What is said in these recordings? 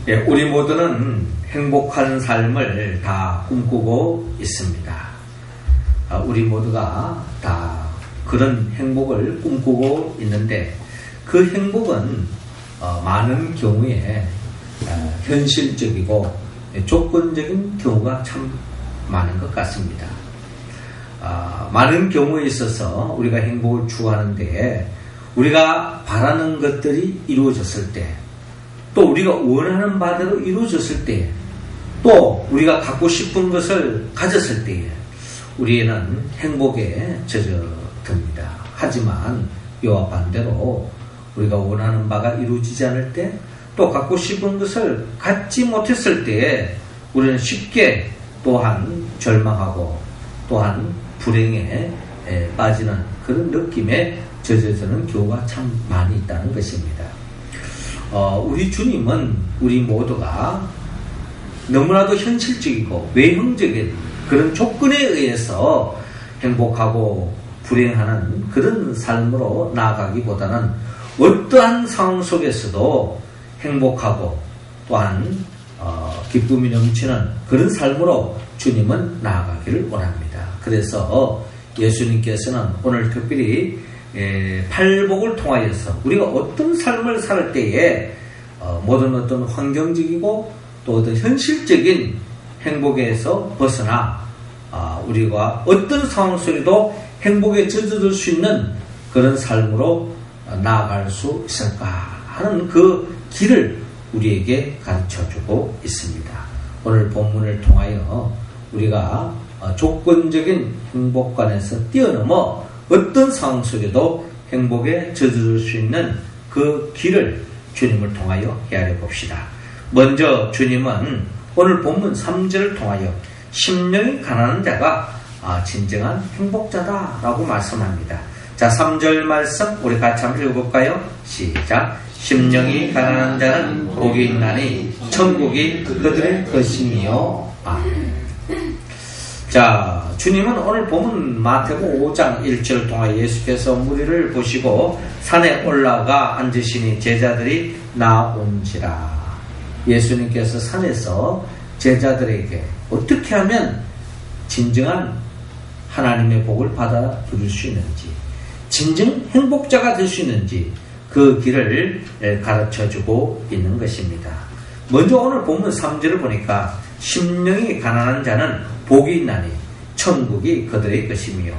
예, 우리 모두는 행복한 삶을 다 꿈꾸고 있습니다. 우리 모두가 다 그런 행복을 꿈꾸고 있는데 그 행복은 많은 경우에 현실적이고 조건적인 경우가 참 많은 것 같습니다. 많은 경우에 있어서 우리가 행복을 추구하는데 우리가 바라는 것들이 이루어졌을 때, 또 우리가 원하는 바대로 이루어졌을 때, 또 우리가 갖고 싶은 것을 가졌을 때에 우리는 행복에 젖어듭니다. 하지만 이와 반대로 우리가 원하는 바가 이루어지지 않을 때, 또 갖고 싶은 것을 갖지 못했을 때에 우리는 쉽게 또한 절망하고 또한 불행에 빠지는 그런 느낌에 젖어드는 경우가 참 많이 있다는 것입니다. 우리 주님은 우리 모두가 너무나도 현실적이고 외형적인 그런 조건에 의해서 행복하고 불행하는 그런 삶으로 나아가기보다는 어떠한 상황 속에서도 행복하고 또한 기쁨이 넘치는 그런 삶으로 주님은 나아가기를 원합니다. 그래서 예수님께서는 오늘 특별히 팔복을 통하여서 우리가 어떤 삶을 살 때에 모든 어떤 환경적이고 또 어떤 현실적인 행복에서 벗어나 우리가 어떤 상황 속에도 행복에 젖어들 수 있는 그런 삶으로 나아갈 수 있을까 하는 그 길을 우리에게 가르쳐주고 있습니다. 오늘 본문을 통하여 우리가 조건적인 행복관에서 뛰어넘어 어떤 상황 속에도 행복에 젖어들 수 있는 그 길을 주님을 통하여 헤아려 봅시다. 먼저 주님은 오늘 본문 3절을 통하여 심령이 가난한 자가 진정한 행복자다라고 말씀합니다. 자, 3절 말씀 우리 같이 한번 읽어볼까요? 시작. 심령이 가난한 자는 복이 있나니 천국이 그들의 것이니요. 아멘. 자, 주님은 오늘 보면 마태복음 5장 1절을 통하여 예수께서 무리를 보시고 산에 올라가 앉으시니 제자들이 나온지라. 예수님께서 산에서 제자들에게 어떻게 하면 진정한 하나님의 복을 받아 들을 수 있는지, 진정 행복자가 될 수 있는지 그 길을 가르쳐주고 있는 것입니다. 먼저 오늘 본문 3절을 보니까 심령이 가난한 자는 복이 있나니 천국이 그들의 것이며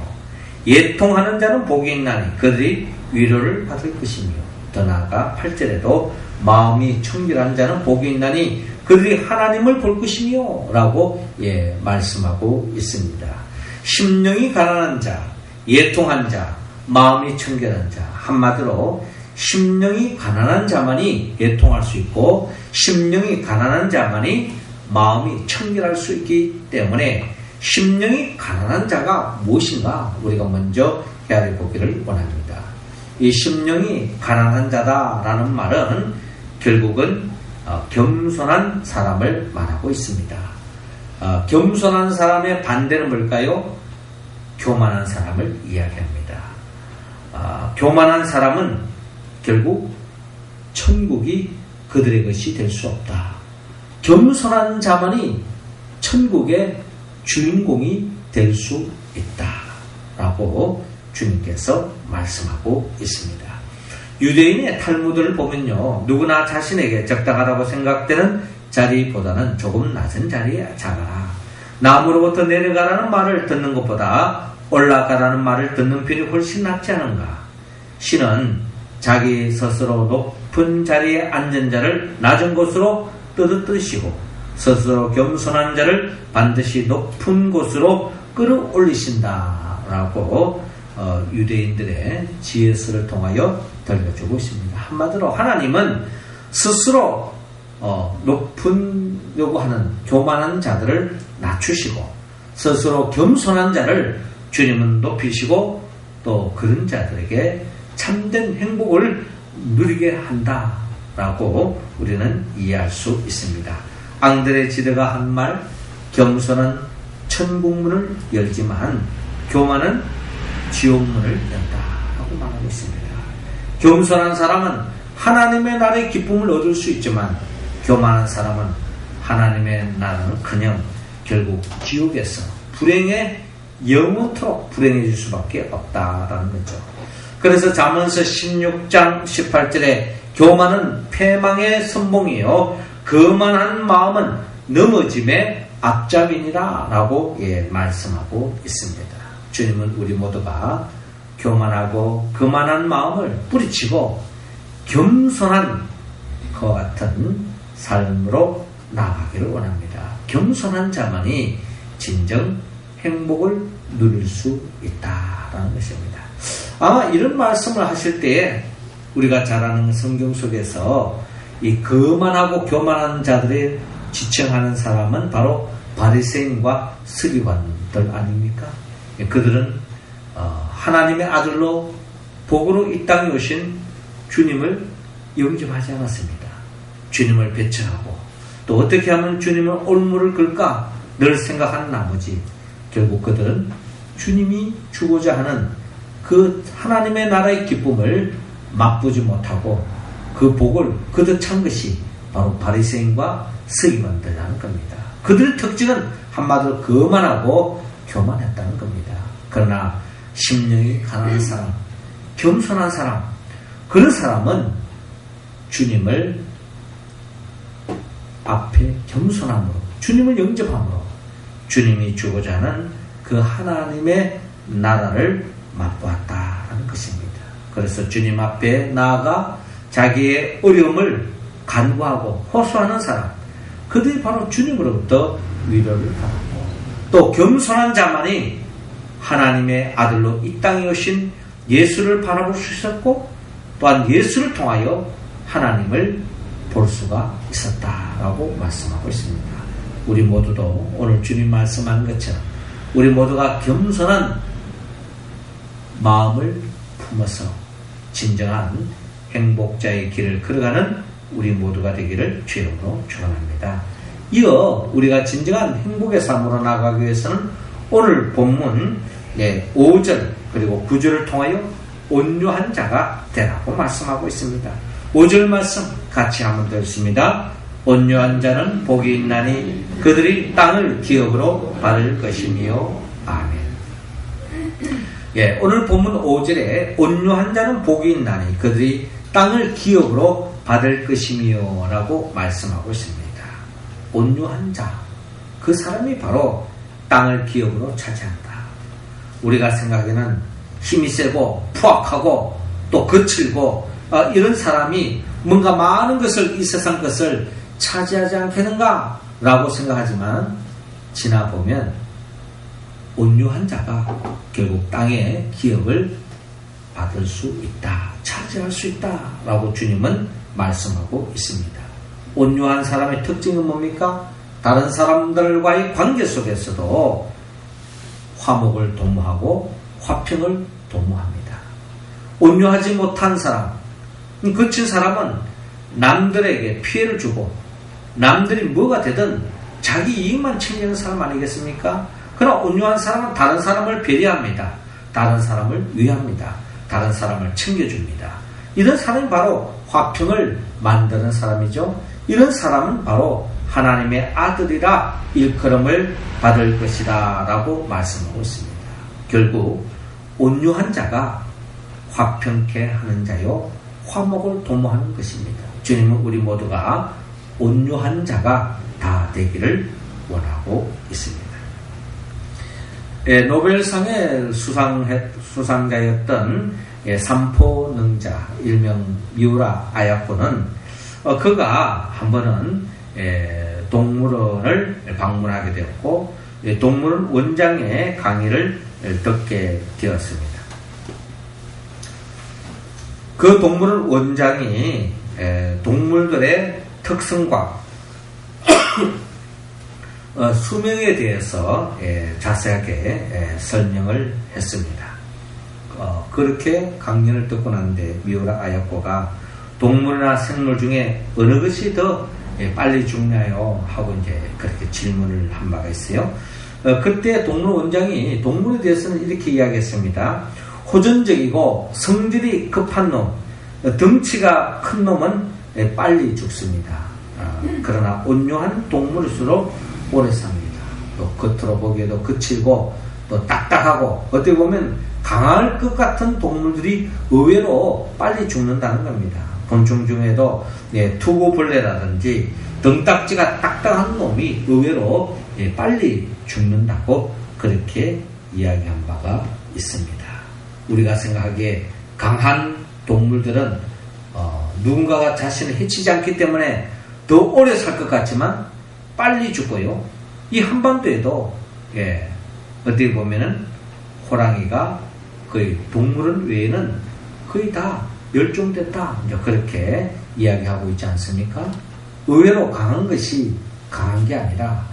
예통하는 자는 복이 있나니 그들이 위로를 받을 것이며 더 나아가 8절에도 마음이 청결한 자는 복이 있나니 그들이 하나님을 볼 것이며 라고 말씀하고 있습니다. 심령이 가난한 자, 예통한 자, 마음이 청결한 자, 한마디로 심령이 가난한 자만이 예통할 수 있고 심령이 가난한 자만이 마음이 청결할 수 있기 때문에 심령이 가난한 자가 무엇인가 우리가 먼저 헤아려 보기를 원합니다. 이 심령이 가난한 자다라는 말은 결국은 겸손한 사람을 말하고 있습니다. 겸손한 사람의 반대는 뭘까요? 교만한 사람을 이야기합니다. 교만한 사람은 결국 천국이 그들의 것이 될 수 없다. 겸손한 자만이 천국의 주인공이 될 수 있다라고 주님께서 말씀하고 있습니다. 유대인의 탈무드를 보면요, 누구나 자신에게 적당하다고 생각되는 자리보다는 조금 낮은 자리에 잡아라. 남으로부터 내려가라는 말을 듣는 것보다 올라가라는 말을 듣는 편이 훨씬 낫지 않은가. 신은 자기 스스로 높은 자리에 앉은 자를 낮은 곳으로 떨어뜨리시고 스스로 겸손한 자를 반드시 높은 곳으로 끌어올리신다라고 유대인들의 지혜서를 통하여 들려주고 있습니다. 한마디로 하나님은 스스로 높으려고 하는 교만한 자들을 낮추시고 스스로 겸손한 자를 주님은 높이시고 또 그런 자들에게 참된 행복을 누리게 한다라고 우리는 이해할 수 있습니다. 앙드레 지드가 한 말, 겸손은 천국문을 열지만 교만은 지옥문을 연다라고 말하고 있습니다. 겸손한 사람은 하나님의 나라의 기쁨을 얻을 수 있지만 교만한 사람은 하나님의 나라는 그냥 결국 지옥에서 불행에 영원토록 불행해질 수밖에 없다라는 거죠. 그래서 잠언서 16장 18절에 교만은 패망의 선봉이요 거만한 마음은 넘어짐의 앞잡이니라 라고 말씀하고 있습니다. 주님은 우리 모두가 교만하고 거만한 마음을 뿌리치고 겸손한 그와 같은 삶으로 나아가기를 원합니다. 겸손한 자만이 진정 행복을 누릴 수 있다라는 것입니다. 아마 이런 말씀을 하실 때에 우리가 잘 아는 성경 속에서 이 거만하고 교만한 자들의 지칭하는 사람은 바로 바리새인과 서기관들 아닙니까? 그들은 하나님의 아들로 복으로 이 땅에 오신 주님을 영접하지 않았습니다. 주님을 배척하고 또 어떻게 하면 주님을 올무를 끌까 늘 생각하는 나머지 결국 그들은 주님이 주고자 하는 그 하나님의 나라의 기쁨을 맛보지 못하고 그 복을 거둬 찬 것이 바로 바리새인과 서기관들이라는 겁니다. 그들의 특징은 한마디로 거만하고 교만했다는 겁니다. 그러나 심령이 가난한 사람, 겸손한 사람, 그런 사람은 주님을 앞에 겸손함으로 주님을 영접함으로 주님이 주고자 하는 그 하나님의 나라를 맛보았다는 것입니다. 그래서 주님 앞에 나아가 자기의 어려움을 간구하고 호소하는 사람, 그들이 바로 주님으로부터 위로를 받았고 또 겸손한 자만이 하나님의 아들로 이 땅에 오신 예수를 바라볼 수 있었고 또한 예수를 통하여 하나님을 볼 수가 있었다라고 말씀하고 있습니다. 우리 모두도 오늘 주님 말씀한 것처럼 우리 모두가 겸손한 마음을 품어서 진정한 행복자의 길을 걸어가는 우리 모두가 되기를 주님으로 축원합니다. 이어 우리가 진정한 행복의 삶으로 나아가기 위해서는 오늘 본문 5절 그리고 9절을 통하여 온유한 자가 되라고 말씀하고 있습니다. 5절 말씀 같이 한번 들었습니다. 온유한 자는 복이 있나니 그들이 땅을 기업으로 받을 것이며 아멘. 오늘 본문 5절에 온유한 자는 복이 있나니 그들이 땅을 기업으로 받을 것이며 라고 말씀하고 있습니다. 온유한 자, 그 사람이 바로 땅을 기업으로 차지한다. 우리가 생각에는 힘이 세고 포악하고 또 거칠고 이런 사람이 뭔가 많은 것을 이 세상 것을 차지하지 않겠는가 라고 생각하지만 지나보면 온유한 자가 결국 땅의 기업을 받을 수 있다, 차지할 수 있다 라고 주님은 말씀하고 있습니다. 온유한 사람의 특징은 뭡니까? 다른 사람들과의 관계 속에서도 화목을 도모하고 화평을 도모합니다. 온유하지 못한 사람, 거친 사람은 남들에게 피해를 주고 남들이 뭐가 되든 자기 이익만 챙기는 사람 아니겠습니까? 그러나 온유한 사람은 다른 사람을 배려합니다. 다른 사람을 위합니다. 다른 사람을 챙겨줍니다. 이런 사람이 바로 화평을 만드는 사람이죠. 이런 사람은 바로 하나님의 아들이라 일컬음을 받을 것이다 라고 말씀하고 있습니다. 결국 온유한 자가 화평케 하는 자요 화목을 도모하는 것입니다. 주님은 우리 모두가 온유한 자가 다 되기를 원하고 있습니다. 노벨상의 수상자였던 삼포능자 일명 미우라 아야코는 그가 한 번은 동물원을 방문하게 되었고 동물원 원장의 강의를 듣게 되었습니다. 그 동물원 원장이 동물들의 특성과 수명에 대해서 자세하게 설명을 했습니다. 그렇게 강연을 듣고 났는데 미우라 아야코가 동물이나 생물 중에 어느 것이 더 빨리 죽나요? 하고 이제 그렇게 질문을 한 바가 있어요. 그때 동물 원장이 동물에 대해서는 이렇게 이야기했습니다. 호전적이고 성질이 급한 놈, 덩치가 큰 놈은 빨리 죽습니다. 그러나 온유한 동물일수록 오래 삽니다. 또 겉으로 보기에도 거칠고 또 딱딱하고 어떻게 보면 강할 것 같은 동물들이 의외로 빨리 죽는다는 겁니다. 곤충 중에도 투구벌레라든지 등딱지가 딱딱한 놈이 의외로 빨리 죽는다고 그렇게 이야기한 바가 있습니다. 우리가 생각하기에 강한 동물들은 누군가가 자신을 해치지 않기 때문에 더 오래 살 것 같지만 빨리 죽고요. 이 한반도에도 어떻게 보면은 호랑이가 거의 동물은 외에는 거의 다 멸종됐다. 그렇게 이야기하고 있지 않습니까? 의외로 강한 것이 강한 게 아니라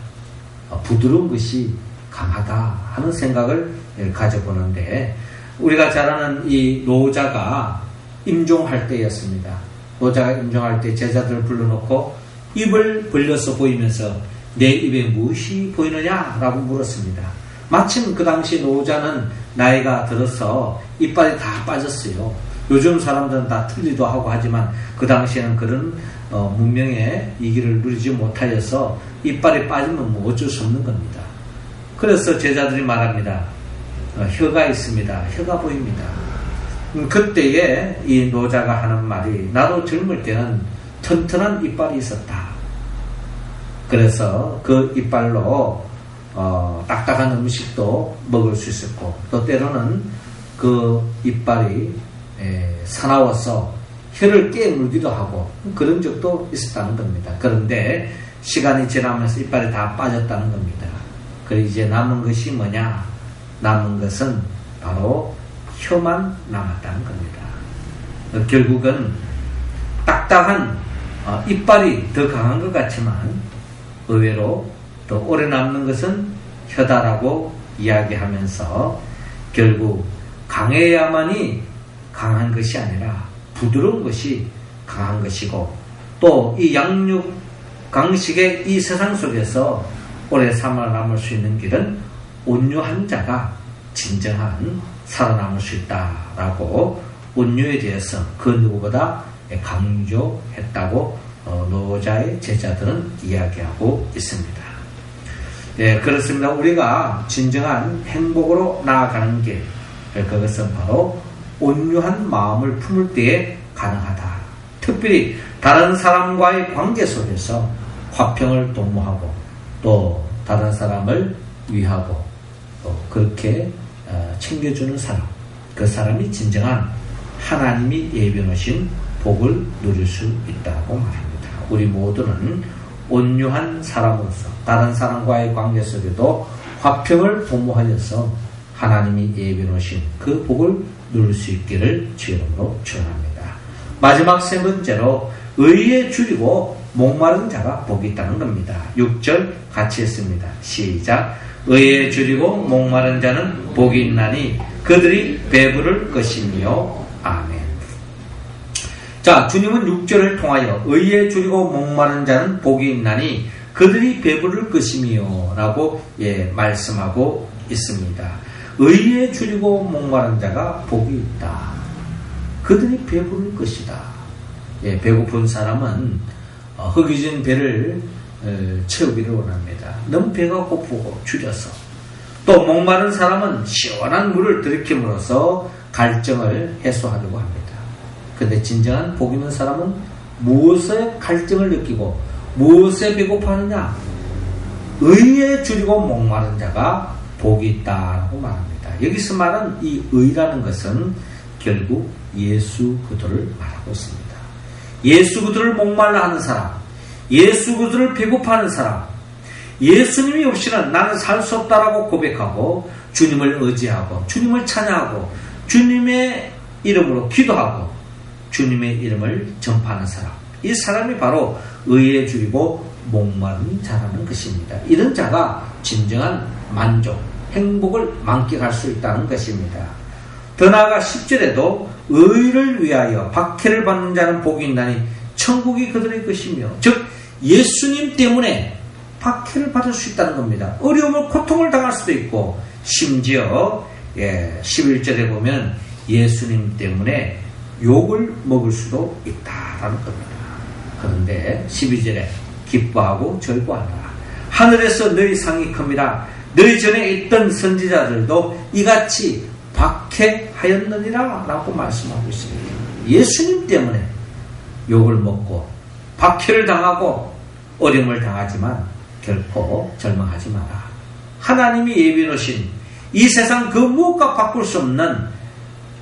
부드러운 것이 강하다 하는 생각을 가져보는데 우리가 잘 아는 이 노자가 임종할 때였습니다. 노자가 임종할 때 제자들을 불러놓고 입을 벌려서 보이면서 내 입에 무엇이 보이느냐라고 물었습니다. 마침 그 당시 노자는 나이가 들어서 이빨이 다 빠졌어요. 요즘 사람들은 다 틀리도 하고 하지만 그 당시에는 그런 문명의 이기를 누리지 못하여서 이빨이 빠지면 뭐 어쩔 수 없는 겁니다. 그래서 제자들이 말합니다. 혀가 있습니다. 혀가 보입니다. 그때에 이 노자가 하는 말이 나도 젊을 때는 튼튼한 이빨이 있었다. 그래서 그 이빨로 딱딱한 음식도 먹을 수 있었고 또 때로는 그 이빨이 사나워서 혀를 깨물기도 하고 그런 적도 있었다는 겁니다. 그런데 시간이 지나면서 이빨이 다 빠졌다는 겁니다. 그리고 이제 남은 것이 뭐냐? 남은 것은 바로 혀만 남았다는 겁니다. 결국은 딱딱한 이빨이 더 강한 것 같지만 의외로 더 오래 남는 것은 혀다라고 이야기하면서 결국 강해야만이 강한 것이 아니라 부드러운 것이 강한 것이고 또 이 양육 강식의 이 세상 속에서 오래 살아남을 수 있는 길은 온유한 자가 진정한 살아남을 수 있다라고 온유에 대해서 그 누구보다 강조했다고 노자의 제자들은 이야기하고 있습니다. 그렇습니다. 우리가 진정한 행복으로 나아가는 길, 그것은 바로 온유한 마음을 품을 때에 가능하다. 특별히 다른 사람과의 관계 속에서 화평을 도모하고 또 다른 사람을 위하고 또 그렇게 챙겨주는 사람, 그 사람이 진정한 하나님이 예비놓으신 복을 누릴 수 있다고 말합니다. 우리 모두는 온유한 사람으로서 다른 사람과의 관계 속에도 화평을 도모하여서 하나님이 예비놓으신 그 복을 누릴 수 있기를 주의 이름으로 축원합니다. 마지막 세 번째로 의에 줄이고 목마른 자가 복이 있다는 겁니다. 6절 같이 했습니다. 시작. 의에 줄이고 목마른 자는 복이 있나니 그들이 배부를 것이며 아멘. 자, 주님은 6절을 통하여 의에 줄이고 목마른 자는 복이 있나니 그들이 배부를 것이며 라고 말씀하고 있습니다. 의에 줄이고 목마른 자가 복이 있다. 그들이 배부를 것이다. 배고픈 사람은 허기진 배를 채우기를 원합니다. 너무 배가 고프고 줄여서. 또 목마른 사람은 시원한 물을 들이킴으로써 갈증을 해소하려고 합니다. 그런데 진정한 복 있는 사람은 무엇에 갈증을 느끼고 무엇에 배고파하느냐? 의에 줄이고 목마른 자가 복이 있다고 말합니다. 여기서 말한 이 의라는 것은 결국 예수 그리스도를 말하고 있습니다. 예수 그리스도를 목말라 하는 사람, 예수 그리스도를 배고파하는 사람, 예수님이 없이는 나는 살 수 없다라고 고백하고 주님을 의지하고 주님을 찬양하고 주님의 이름으로 기도하고 주님의 이름을 전파하는 사람, 이 사람이 바로 의에 줄이고 목마른 자라는 것입니다. 이런 자가 진정한 만족, 행복을 만끽할 수 있다는 것입니다. 더 나아가 10절에도 의를 위하여 박해를 받는 자는 복이 있나니 천국이 그들의 것이며, 즉 예수님 때문에 박해를 받을 수 있다는 겁니다. 어려움을, 고통을 당할 수도 있고, 심지어 11절에 보면 예수님 때문에 욕을 먹을 수도 있다라는 겁니다. 그런데 12절에 기뻐하고 절구하노라. 하늘에서 너희 상이 큽니다. 너희 전에 있던 선지자들도 이같이 박해하였느니라 라고 말씀하고 있습니다. 예수님 때문에 욕을 먹고 박해를 당하고 어려움을 당하지만 결코 절망하지 마라. 하나님이 예비해 놓으신 이 세상 그 무엇과 바꿀 수 없는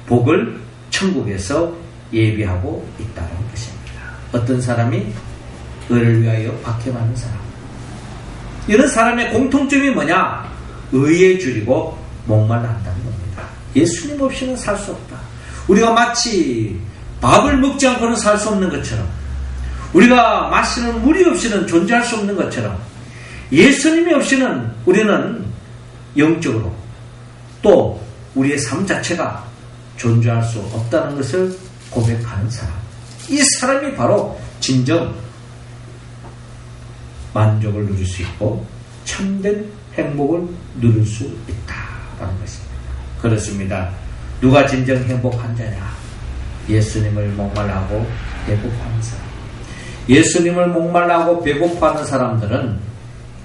복을 천국에서 예비하고 있다는 것입니다. 어떤 사람이 의를 위하여 박해받는 사람. 이런 사람의 공통점이 뭐냐? 의에 줄이고 목말라한다는 겁니다. 예수님 없이는 살 수 없다. 우리가 마치 밥을 먹지 않고는 살 수 없는 것처럼, 우리가 마시는 물이 없이는 존재할 수 없는 것처럼, 예수님이 없이는 우리는 영적으로 또 우리의 삶 자체가 존재할 수 없다는 것을 고백하는 사람. 이 사람이 바로 진정 만족을 누릴 수 있고 참된 행복을 누릴 수 있다라는 것입니다. 그렇습니다. 누가 진정 행복한 자냐? 예수님을 목말라하고 배고파하는 사람. 예수님을 목말라하고 배고파하는 사람들은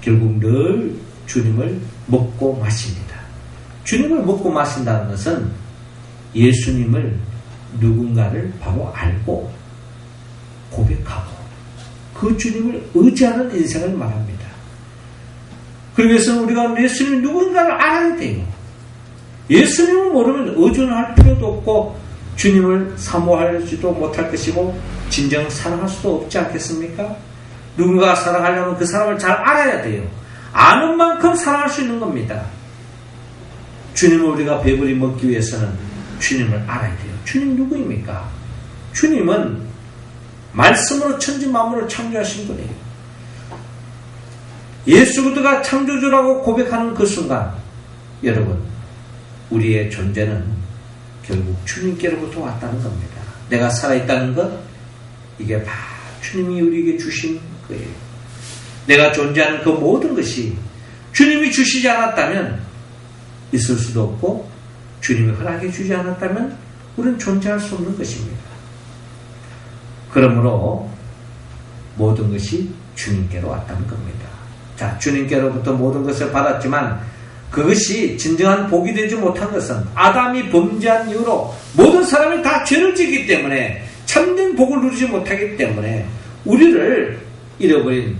결국 늘 주님을 먹고 마십니다. 주님을 먹고 마신다는 것은 예수님을 누군가를 바로 알고 고백하고 그 주님을 의지하는 인생을 말합니다. 그러기 위해서는 우리가 예수님이 누군가를 알아야 돼요. 예수님을 모르면 의존할 필요도 없고 주님을 사모하지도 못할 것이고 진정 사랑할 수도 없지 않겠습니까? 누군가 사랑하려면 그 사람을 잘 알아야 돼요. 아는 만큼 사랑할 수 있는 겁니다. 주님을 우리가 배불리 먹기 위해서는 주님을 알아야 돼요. 주님 누구입니까? 주님은 말씀으로 천지 만물을 창조하신 분이에요. 예수 그리스도가 창조주라고 고백하는 그 순간, 여러분, 우리의 존재는 결국 주님께로부터 왔다는 겁니다. 내가 살아있다는 것, 이게 다 주님이 우리에게 주신 거예요. 내가 존재하는 그 모든 것이 주님이 주시지 않았다면 있을 수도 없고, 주님이 허락해 주지 않았다면 우리는 존재할 수 없는 것입니다. 그러므로 모든 것이 주님께로 왔다는 겁니다. 자, 주님께로부터 모든 것을 받았지만 그것이 진정한 복이 되지 못한 것은 아담이 범죄한 이후로 모든 사람이 다 죄를 짓기 때문에 참된 복을 누리지 못하기 때문에 우리를 잃어버린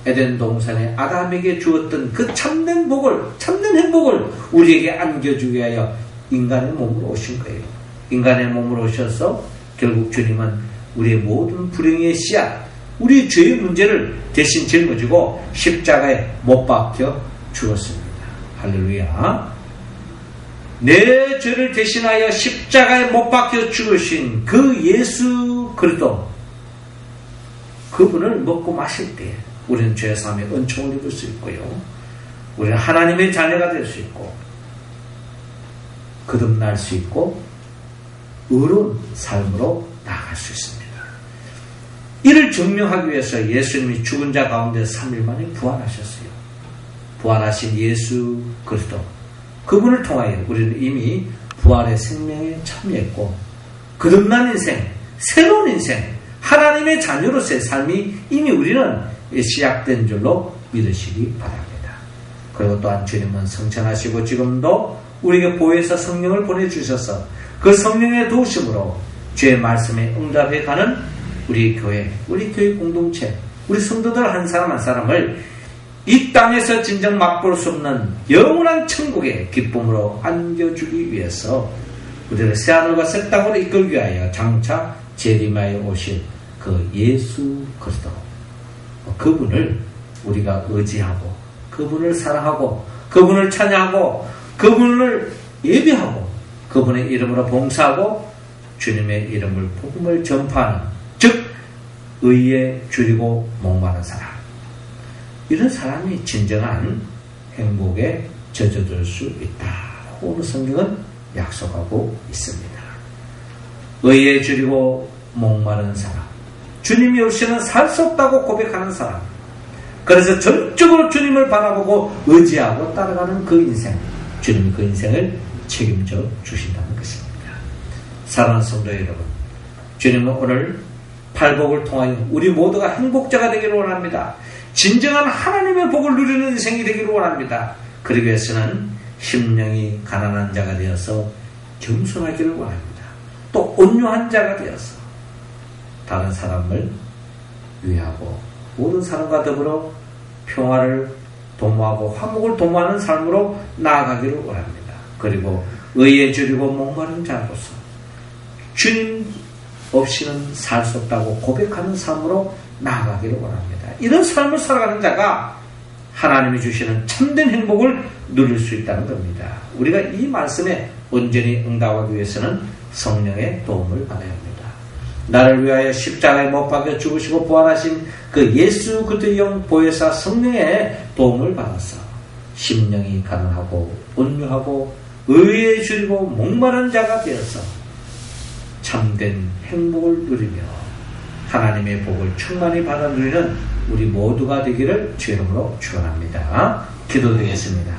에덴 동산에 아담에게 주었던 그 참된 복을, 참된 행복을 우리에게 안겨주기 위하여 인간의 몸으로 오신 거예요. 인간의 몸으로 오셔서 결국 주님은 우리의 모든 불행의 씨앗, 우리 죄의 문제를 대신 짊어지고 십자가에 못 박혀 죽었습니다. 할렐루야. 내 죄를 대신하여 십자가에 못 박혀 죽으신 그 예수 그리스도, 그분을 먹고 마실 때 우리는 죄사함의 은총을 입을 수 있고요. 우리는 하나님의 자녀가 될 수 있고 거듭날 수 있고 의로운 삶으로 나아갈 수 있습니다. 이를 증명하기 위해서 예수님이 죽은 자 가운데 3일 만에 부활하셨어요. 부활하신 예수 그리스도, 그분을 통하여 우리는 이미 부활의 생명에 참여했고 거듭난 인생, 새로운 인생, 하나님의 자녀로서의 삶이 이미 우리는 시작된 줄로 믿으시기 바랍니다. 그리고 또한 주님은 성천하시고 지금도 우리에게 보혜사 성령을 보내주셔서 그 성령의 도우심으로 주의 말씀에 응답해가는 우리 교회 공동체, 우리 성도들 한 사람 한 사람을 이 땅에서 진정 맛볼 수 없는 영원한 천국의 기쁨으로 안겨주기 위해서 우리를 새하늘과 새 땅으로 이끌기 위하여 장차 재림하여 오실 그 예수 그리스도, 그분을 우리가 의지하고 그분을 사랑하고 그분을 찬양하고 그분을 예배하고 그분의 이름으로 봉사하고 주님의 이름을 복음을 전파하는, 즉 의에 줄이고 목마른 사람, 이런 사람이 진정한 행복에 젖어들 수 있다고 오늘 성경은 약속하고 있습니다. 의에 줄이고 목마른 사람, 주님이 없이는 살 수 없다고 고백하는 사람, 그래서 전적으로 주님을 바라보고 의지하고 따라가는 그 인생, 주님이 그 인생을 책임져 주신다는 것입니다. 사랑하는 성도 여러분, 주님은 오늘 팔복을 통하여 우리 모두가 행복자가 되기를 원합니다. 진정한 하나님의 복을 누리는 인생이 되기를 원합니다. 그러기 위해서는 심령이 가난한 자가 되어서 겸손하기를 원합니다. 또 온유한 자가 되어서 다른 사람을 위하고 모든 사람과 더불어 평화를 도모하고 화목을 도모하는 삶으로 나아가기를 원합니다. 그리고 의에 줄이고 목마른 자로서 주님 없이는 살 수 없다고 고백하는 삶으로 나아가기를 원합니다. 이런 삶을 살아가는 자가 하나님이 주시는 참된 행복을 누릴 수 있다는 겁니다. 우리가 이 말씀에 온전히 응답하기 위해서는 성령의 도움을 받아야 합니다. 나를 위하여 십자가에 못 박혀 죽으시고 부활하신 그 예수 그리스도의 영 보혜사 성령의 도움을 받아서 심령이 가난하고 온유하고 의에 줄이고 목마른 자가 되어서 참된 행복을 누리며 하나님의 복을 충만히 받아 누리는 우리 모두가 되기를 주의 이름으로 축원합니다. 기도드리겠습니다.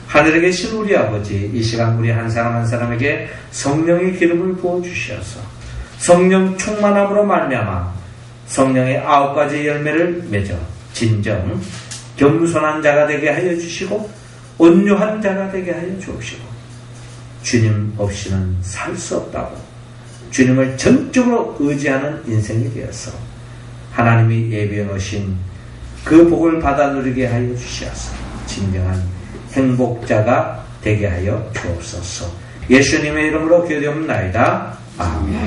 하늘에 계신 우리 아버지, 이 시간 우리 한 사람 한 사람에게 성령의 기름을 부어주시어서 성령 충만함으로 말미암아 성령의 9가지 열매를 맺어 진정 겸손한 자가 되게 하여 주시고 온유한 자가 되게 하여 주시고 주님 없이는 살 수 없다고 주님을 전적으로 의지하는 인생이 되어서 하나님이 예비해 놓으신 그 복을 받아 누리게 하여 주시어서 진정한 행복자가 되게 하여 주옵소서. 예수님의 이름으로 기도하옵나이다. 아멘.